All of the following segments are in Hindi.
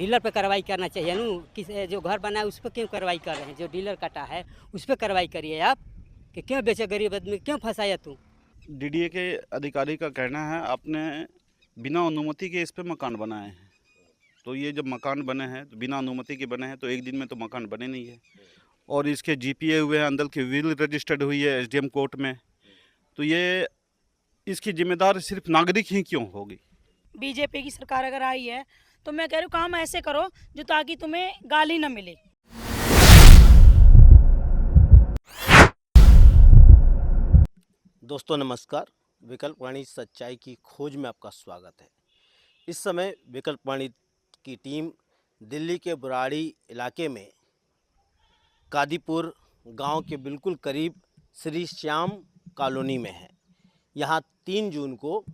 डीलर पे कार्रवाई करना चाहिए ना। किस जो घर बना है उस पर क्यों कार्रवाई कर रहे हैं? जो डीलर कटा है उस पर कार्रवाई करिए आप, कि क्यों बेचे, गरीब आदमी क्यों फंसाया तू? डीडीए के अधिकारी का कहना है आपने बिना अनुमति के इस पे मकान बनाए हैं। तो ये जब मकान बने हैं तो बिना अनुमति के बने हैं, तो एक दिन में तो मकान बने नहीं है। और इसके जीपीए हुए हैं, अंदर की विल रजिस्टर्ड हुई है एसडीएम कोर्ट में। तो ये इसकी जिम्मेदार सिर्फ नागरिक ही क्यों होगी? बीजेपी की सरकार अगर आई है तो मैं कह रही हूँ काम ऐसे करो जो ताकि तुम्हें गाली ना मिले। दोस्तों नमस्कार, विकल्प वाणी सच्चाई की खोज में आपका स्वागत है। इस समय विकल्प वाणी की टीम दिल्ली के बुराड़ी इलाके में कादीपुर गांव के बिल्कुल करीब श्री श्याम कॉलोनी में है। यहां 3 जून को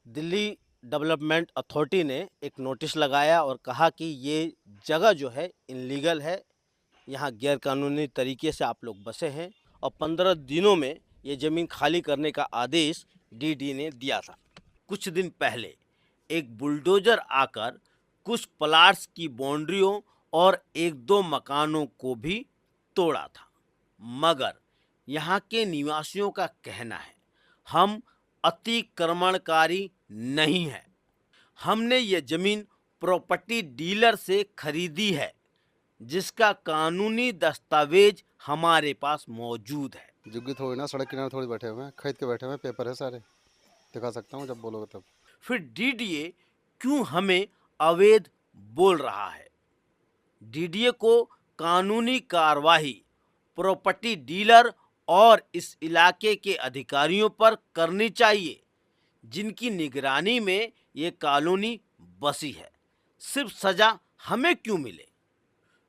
दिल्ली डेवलपमेंट अथॉरिटी ने एक नोटिस लगाया और कहा कि ये जगह जो है इनलीगल है, यहाँ गैरकानूनी तरीके से आप लोग बसे हैं और 15 दिनों में ये ज़मीन खाली करने का आदेश डीडी ने दिया था। कुछ दिन पहले एक बुलडोजर आकर कुछ प्लाट्स की बाउंड्रियों और 1-2 मकानों को भी तोड़ा था, मगर यहाँ के निवासियों का कहना है हम अतिक्रमणकारी नहीं हैं। हमने ये ज़मीन प्रॉपर्टी डीलर से खरीदी है जिसका कानूनी दस्तावेज हमारे पास मौजूद है। झुग्गी थोड़ी ना, सड़क किनारे थोड़ी बैठे हुए हैं, खरीद के बैठे हुए हैं, पेपर है सारे, दिखा सकता हूँ जब बोलोगे तब। फिर डीडीए क्यों हमें अवैध बोल रहा है? डीडीए को कानूनी कार्रवाई प्रॉपर्टी डीलर और इस इलाके के अधिकारियों पर करनी चाहिए जिनकी निगरानी में ये कॉलोनी बसी है। सिर्फ सजा हमें क्यों मिले?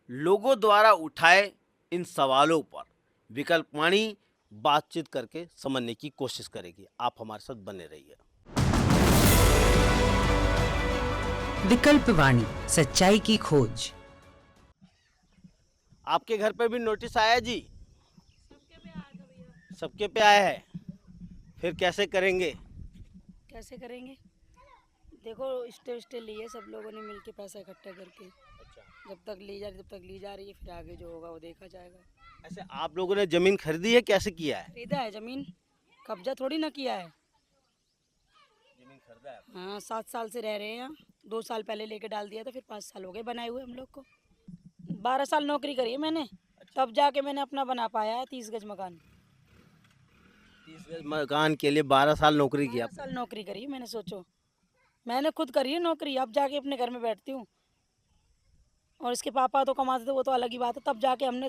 लोगों द्वारा उठाए इन सवालों पर विकल्प वाणी बातचीत करके समझने की कोशिश करेगी। आप हमारे साथ बने रहिए। विकल्प वाणी सच्चाई की खोज। आपके घर पे भी नोटिस आया जी? सबके पे आया है। फिर कैसे करेंगे? कैसे करेंगे? देखो स्टे लिए सब लोगों ने मिलके पैसा इकट्ठा करके, जब तक ली जा रही है, फिर आगे जो होगा वो देखा जाएगा। ऐसे आप लोगों ने जमीन खरीदी है, कैसे किया है? खरीदा है जमीन, कब्जा थोड़ी ना किया है। जमीन खरीदा है। हाँ 7 साल से रह रहे हैं यहाँ। 2 साल पहले लेके डाल दिया था, फिर 5 साल हो गए बनाए हुए हम लोग को। 12 साल नौकरी करी है मैंने, तब जाके मैंने अपना बना पाया है 30 गज मकान। 30 गज मकान के लिए 12 साल नौकरी किया? 12 साल नौकरी करी है मैंने, सोचो मैंने खुद करी है नौकरी, अब जाके अपने घर में बैठती हूँ। और इसके पापा तो कमाते थे, वो तो अलग ही बात है। तब जाके हमने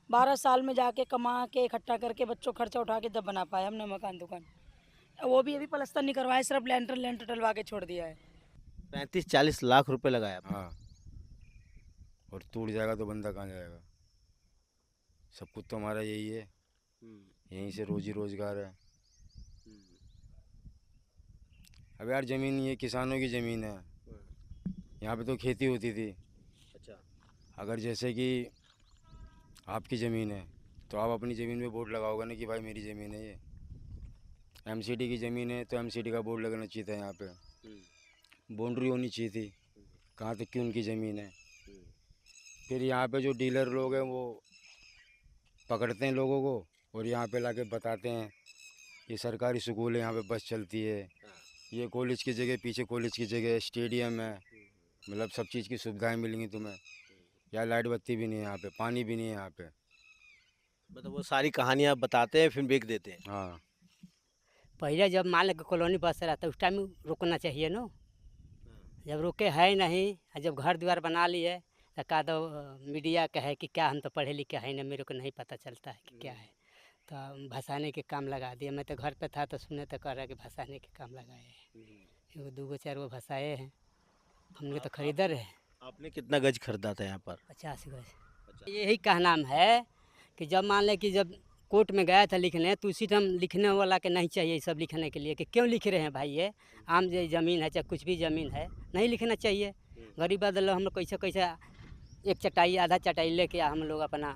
12 साल में जाके कमा के इकट्ठा करके बच्चों खर्चा उठा के जब बना पाया हमने मकान दुकान। वो भी अभी प्लस्तर नहीं करवाया, सिर्फ लेंटर डलवा के छोड़ दिया है। 35-40 लाख रुपए लगाया। हाँ, और टूट जाएगा तो बंदा कहाँ जाएगा? सब कुछ तो हमारा यही है, यहीं से रोजी रोजगार है। अब यार ज़मीन ये किसानों की ज़मीन है, यहाँ पे तो खेती होती थी। अच्छा, अगर जैसे कि आपकी ज़मीन है तो आप अपनी ज़मीन पे बोर्ड लगाओगे ना कि भाई मेरी ज़मीन है ये। एमसीडी की ज़मीन है तो एमसीडी का बोर्ड लगना चाहिए था, यहाँ पे बाउंड्री होनी चाहिए थी कहाँ तक की उनकी ज़मीन है। फिर यहाँ पे जो डीलर लोग हैं वो पकड़ते हैं लोगों को और यहाँ पे लाके बताते हैं ये सरकारी स्कूल है, यहाँ पे बस चलती है, ये कॉलेज की जगह, पीछे कॉलेज की जगह स्टेडियम है, मतलब सब चीज़ की सुविधाएं मिलेंगी तुम्हें। यार लाइट बत्ती भी नहीं है यहाँ पे, पानी भी नहीं है यहाँ पे। मतलब वो सारी कहानियाँ बताते हैं फिर बेच देते हैं। हाँ, पहले जब मान लो कॉलोनी बस रहा था उस टाइम रोकना चाहिए ना। जब रोके है नहीं, और जब घर द्वार बना लिए तो कहा दो मीडिया का है कि क्या, हम तो पढ़े लिखे है ना, मेरे को नहीं पता चलता है कि क्या है, तो भसाने के काम लगा दिया। मैं तो घर पे था तो सुने तो कह रहा कि भसाने के काम लगाए हैं। 1-2 4 भसाए हैं, हमने तो खरीदर है। आपने कितना गज खरीदा था यहाँ पर? 50 गज। यही कहना है कि जब मान लें कि जब कोर्ट में गया था लिखने, तो उसी टाइम लिखने वाला के नहीं चाहिए ये सब लिखने के लिए कि क्यों लिख रहे हैं भाई, ये आम जो ज़मीन है चाहे कुछ भी ज़मीन है, नहीं लिखना चाहिए। गरीब आदमी हम लोग कैसे कैसे एक चटाई आधा चटाई लेके हम लोग अपना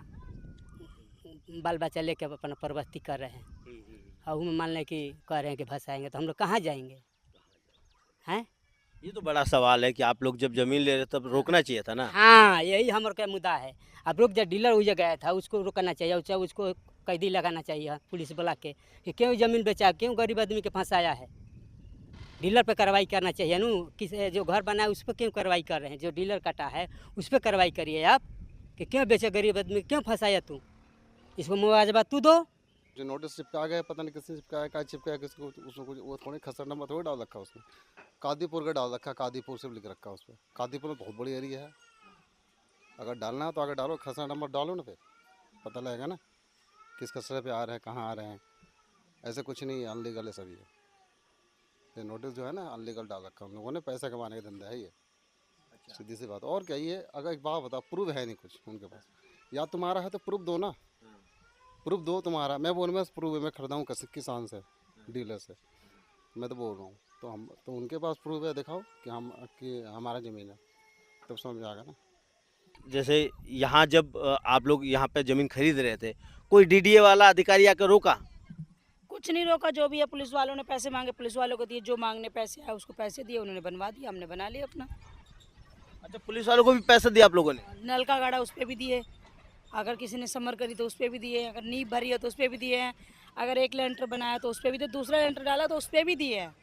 बाल बच्चा लेके अपना प्रवृत्ति कर रहे हैं, और वो मान लें कि कह रहे हैं कि भसाएंगे, तो हम लोग कहाँ जाएंगे हैं? ये तो बड़ा सवाल है कि आप लोग जब जमीन ले रहे तब रोकना चाहिए था ना। हाँ, यही हमारे का मुद्दा है। अब रुक जा, डीलर उज गया था, उसको रोकना चाहिए, उसको उसको कैदी लगाना चाहिए पुलिस बुला के कि क्यों ज़मीन बेचा, क्यों गरीब आदमी के फंसाया है। डीलर पे कार्रवाई करना चाहिए नू, किस जो घर बना है उस पर क्यों कार्रवाई कर रहे हैं, जो डीलर काटा है उस पर कार्रवाई करिए आप कि क्यों बेचे, गरीब आदमी क्यों फंसाया तू, इसको मुआवजा तू दो। जो नोटिस चिपका गया पता नहीं किसने चिपकाया, क्या चिपकाया किसको, उसमें कुछ वो थोड़ी खसरा नंबर थोड़ी डाल रखा उसने। कादीपुर का डाल रखा, कादीपुर से लिख रखा उस पर। कादीपुर में बहुत बड़ी एरिया है, अगर डालना है तो आगे डालो, खसरा नंबर डालो ना, फिर पता लगेगा ना किस खसरे पे आ रहे हैं, कहाँ आ रहे हैं। ऐसे कुछ नहीं है, अनलीगल है सभी ये नोटिस जो है ना अनलीगल डाल रखा उन लोगों ने, पैसा कमाने का धंधा है ये। सीधी सी बात, और क्या ये, अगर एक बात बताओ, प्रूफ है नहीं कुछ उनके पास, या तुम्हारा है तो प्रूफ दो ना, प्रूफ दो तुम्हारा। मैं बोल में प्रूफ है, मैं खरीदा हूँ किसान से, डीलर से, मैं तो बोल रहा हूँ, तो उनके पास प्रूफ है, दिखाओ कि हमारा ज़मीन है, तब समझ में आएगा ना। जैसे यहाँ जब आप लोग यहाँ पे ज़मीन खरीद रहे थे, कोई डीडीए वाला अधिकारी आकर रोका? कुछ नहीं रोका, जो भी है पुलिस वालों ने पैसे मांगे, पुलिस वालों को दिए, जो मांगने पैसे आए उसको पैसे दिए, उन्होंने बनवा दिया, हमने बना लिया अपना। अच्छा, पुलिस वालों को भी पैसे दिया आप लोगों ने? नल का गाड़ा उस पर भी दिए, अगर किसी ने समर करी तो उस पर भी दिए, अगर नींव भरी है तो उस पर भी दिए हैं, अगर एक लेंटर बनाया तो उस पर भी दिए, दूसरा लेंटर डाला तो उस पर भी दिए हैं।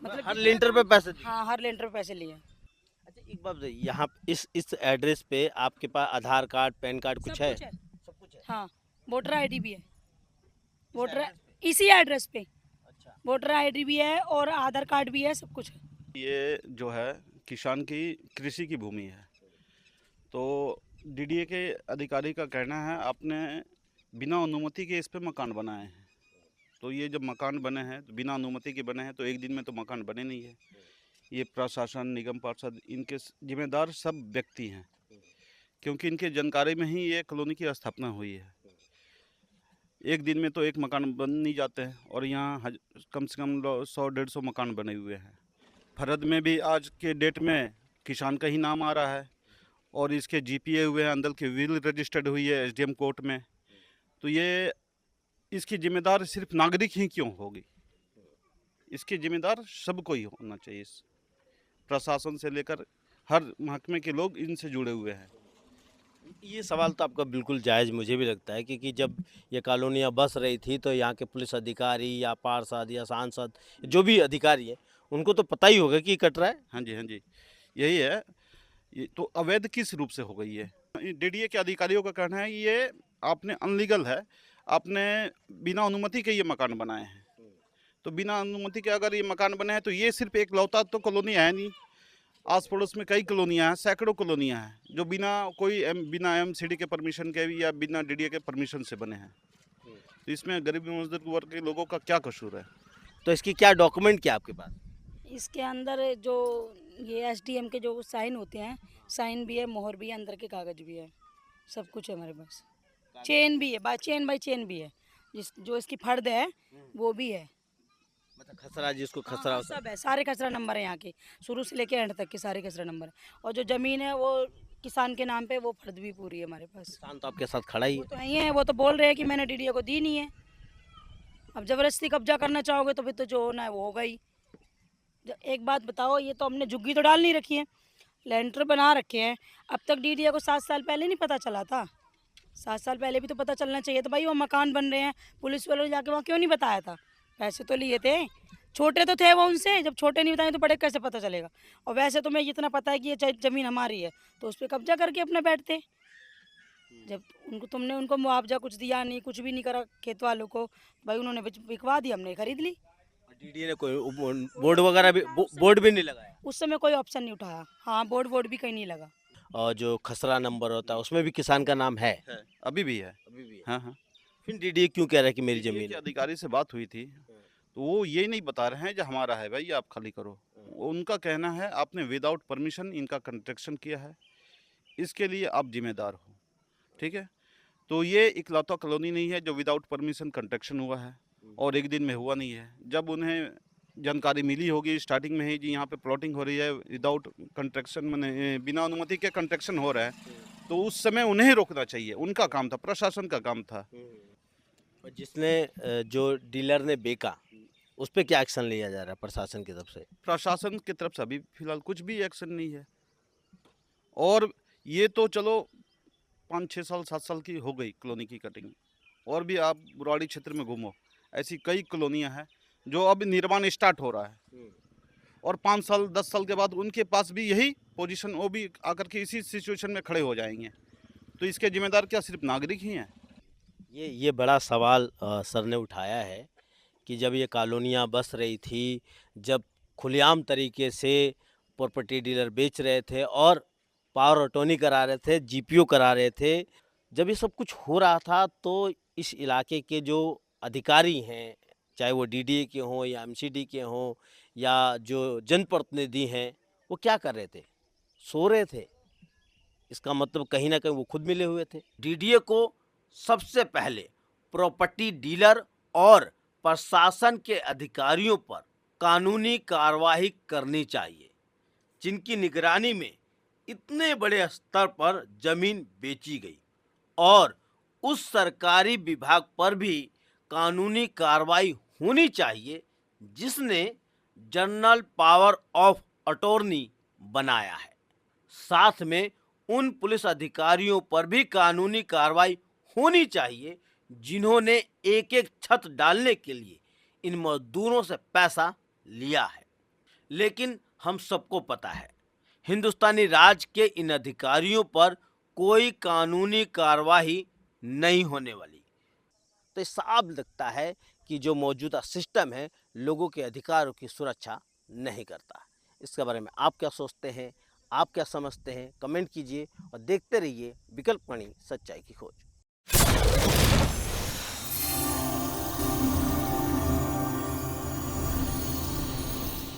मतलब हर लेंटर पे पैसे दिए? हाँ, हर लेंटर पे पैसे लिए। अच्छा, एक बात बताइए, यहाँ इस एड्रेस पे आपके पास आधार कार्ड, पैन कार्ड कुछ है? सब कुछ है। हाँ, वोटर आईडी भी है, वोटर इसी एड्रेस पे अच्छा, वोटर आईडी भी है और आधार कार्ड भी है, सब कुछ है। ये जो है किसान की कृषि की भूमि है, तो डीडीए के अधिकारी का कहना है आपने बिना अनुमति के इस पे मकान बनाए हैं। तो ये जब मकान बने हैं तो बिना अनुमति के बने हैं, तो एक दिन में तो मकान बने नहीं है। ये प्रशासन, निगम पार्षद, इनके जिम्मेदार सब व्यक्ति हैं, क्योंकि इनके जानकारी में ही ये कॉलोनी की स्थापना हुई है। एक दिन में तो एक मकान बन नहीं जाते हैं, और यहाँ कम से कम 100-150 मकान बने हुए हैं। फरद में भी आज के डेट में किसान का ही नाम आ रहा है, और इसके जीपीए हुए हैं, अंदर की विल रजिस्टर्ड हुई है एसडीएम कोर्ट में। तो ये इसकी जिम्मेदार सिर्फ नागरिक ही क्यों होगी, इसकी जिम्मेदार सबको ही होना चाहिए। प्रशासन से लेकर हर महकमे के लोग इनसे जुड़े हुए हैं। ये सवाल तो आपका बिल्कुल जायज़ मुझे भी लगता है, क्योंकि जब ये कॉलोनियाँ बस रही थी तो यहाँ के पुलिस अधिकारी या पार्षद या सांसद जो भी अधिकारी है उनको तो पता ही होगा कि कट रहा है। हाँ जी, हाँ जी, यही है। ये तो अवैध किस रूप से हो गई है? डीडीए के अधिकारियों का कहना है ये आपने अनलीगल है, आपने बिना अनुमति के ये मकान बनाए हैं। तो बिना अनुमति के अगर ये मकान बने हैं तो ये सिर्फ एक लौता तो कॉलोनी है नहीं, आस पड़ोस में कई कॉलोनियाँ हैं, सैकड़ों कॉलोनियाँ हैं जो बिना एमसीडी के परमिशन के या बिना डीडीए के परमिशन से बने हैं। तो इसमें गरीब मजदूर वर्ग के लोगों का क्या कसूर है? तो इसकी क्या डॉक्यूमेंट क्या आपके पास? इसके अंदर जो ये एसडीएम के जो साइन होते हैं, साइन भी है, मोहर भी है, अंदर के कागज भी है, सब कुछ है हमारे पास। चेन भी है, बाई चेन भी है, जो इसकी फर्द है वो भी है। मतलब खसरा जिसको खसरा हाँ, होता है। सब है, सारे खसरा नंबर है यहाँ के, शुरू से लेके एंड तक के सारे खसरा नंबर है। और जो ज़मीन है वो किसान के नाम पे, वो फर्द भी पूरी है हमारे पास। किसान तो आपके साथ खड़ा ही वो है। तो यही है, वो तो बोल रहे हैं कि मैंने डीडीए को दी नहीं है। अब ज़बरदस्ती कब्जा करना चाहोगे तो फिर तो जो होना है वो होगा ही। एक बात बताओ, ये तो हमने झुग्गी तो डाल नहीं रखी है, लेंटर बना रखे हैं। अब तक डीडीए को 7 साल पहले नहीं पता चला था? 7 साल पहले भी तो पता चलना चाहिए था भाई, वो मकान बन रहे हैं। पुलिस वालों ने जाके वहाँ क्यों नहीं बताया था? पैसे तो लिए थे, छोटे तो थे वो उनसे, जब छोटे नहीं बताए तो बड़े कैसे पता चलेगा? और वैसे तो मैं इतना पता है कि ये ज़मीन हमारी है, तो उस पर कब्जा करके अपना बैठते। जब तुमने उनको मुआवजा कुछ दिया नहीं, कुछ भी नहीं करा खेत वालों को, भाई उन्होंने बिकवा दी, हमने खरीद ली। डीडीए ने कोई बोर्ड वगैरह भी बोर्ड भी नहीं लगाया? उस समय कोई ऑप्शन नहीं उठाया। हाँ, बोर्ड भी कहीं नहीं लगा। और जो खसरा नंबर होता है उसमें भी किसान का नाम है? अभी भी है। अभी भी है। हाँ हाँ, फिर डीडीए क्यों कह रहा है कि मेरी DDA जमीन के है? अधिकारी से बात हुई थी, तो वो ये नहीं बता रहे हैं जो हमारा है भाई आप खाली करो। उनका कहना है आपने विदाउट परमिशन इनका कंस्ट्रक्शन किया है, इसके लिए आप जिम्मेदार हो। ठीक है, तो ये इकलौता कॉलोनी नहीं है जो विदाउट परमिशन कंस्ट्रक्शन हुआ है, और एक दिन में हुआ नहीं है। जब उन्हें जानकारी मिली होगी स्टार्टिंग में ही जी यहाँ पे प्लॉटिंग हो रही है विदाउट कंस्ट्रक्शन, मैंने बिना अनुमति के कंस्ट्रक्शन हो रहा है, तो उस समय उन्हें रोकना चाहिए, उनका काम था, प्रशासन का काम था। और जिसने जो डीलर ने बेचा उस पर क्या एक्शन लिया जा रहा है प्रशासन की तरफ से? प्रशासन की तरफ से अभी फिलहाल कुछ भी एक्शन नहीं है। और ये तो चलो 5-6 साल 7 साल की हो गई कॉलोनी की कटिंग, और भी आप बुराड़ी क्षेत्र में घूमो, ऐसी कई कॉलोनियाँ हैं जो अब निर्माण स्टार्ट हो रहा है, और 5 साल 10 साल के बाद उनके पास भी यही पोजीशन, वो भी आकर के इसी सिचुएशन में खड़े हो जाएंगे। तो इसके जिम्मेदार क्या सिर्फ नागरिक ही हैं? ये बड़ा सवाल सर ने उठाया है कि जब ये कॉलोनियाँ बस रही थी, जब खुलेआम तरीके से प्रॉपर्टी डीलर बेच रहे थे और पावर अटॉर्नी करा रहे थे, जीपीओ करा रहे थे, जब ये सब कुछ हो रहा था तो इस इलाके के जो अधिकारी हैं, चाहे वो डीडीए के हों या एमसीडी के हों या जो जनप्रतिनिधि हैं, वो क्या कर रहे थे? सो रहे थे। इसका मतलब कहीं ना कहीं वो खुद मिले हुए थे। डीडीए को सबसे पहले प्रॉपर्टी डीलर और प्रशासन के अधिकारियों पर कानूनी कार्रवाई करनी चाहिए, जिनकी निगरानी में इतने बड़े स्तर पर जमीन बेची गई, और उस सरकारी विभाग पर भी कानूनी कार्रवाई होनी चाहिए जिसने जनरल पावर ऑफ अटॉर्नी बनाया है। साथ में उन पुलिस अधिकारियों पर भी कानूनी कार्रवाई होनी चाहिए जिन्होंने एक एक छत डालने के लिए इन मजदूरों से पैसा लिया है। लेकिन हम सबको पता है हिंदुस्तानी राज के इन अधिकारियों पर कोई कानूनी कार्रवाई नहीं होने वाली। तो साफ लगता है कि जो मौजूदा सिस्टम है लोगों के अधिकारों की सुरक्षा नहीं करता। इसके बारे में आप क्या सोचते हैं, आप क्या समझते हैं, कमेंट कीजिए और देखते रहिए विकल्प वाणी, सच्चाई की खोज।